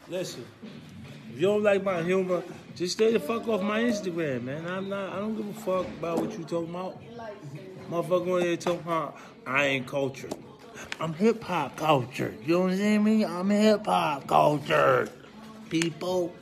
Listen, if you don't like my humor, just stay the fuck off my Instagram, man. I don't give a fuck about what you talking about. Motherfucker on here talking about, I ain't cultured. I'm hip hop cultured. You understand me? I'm hip hop cultured. People.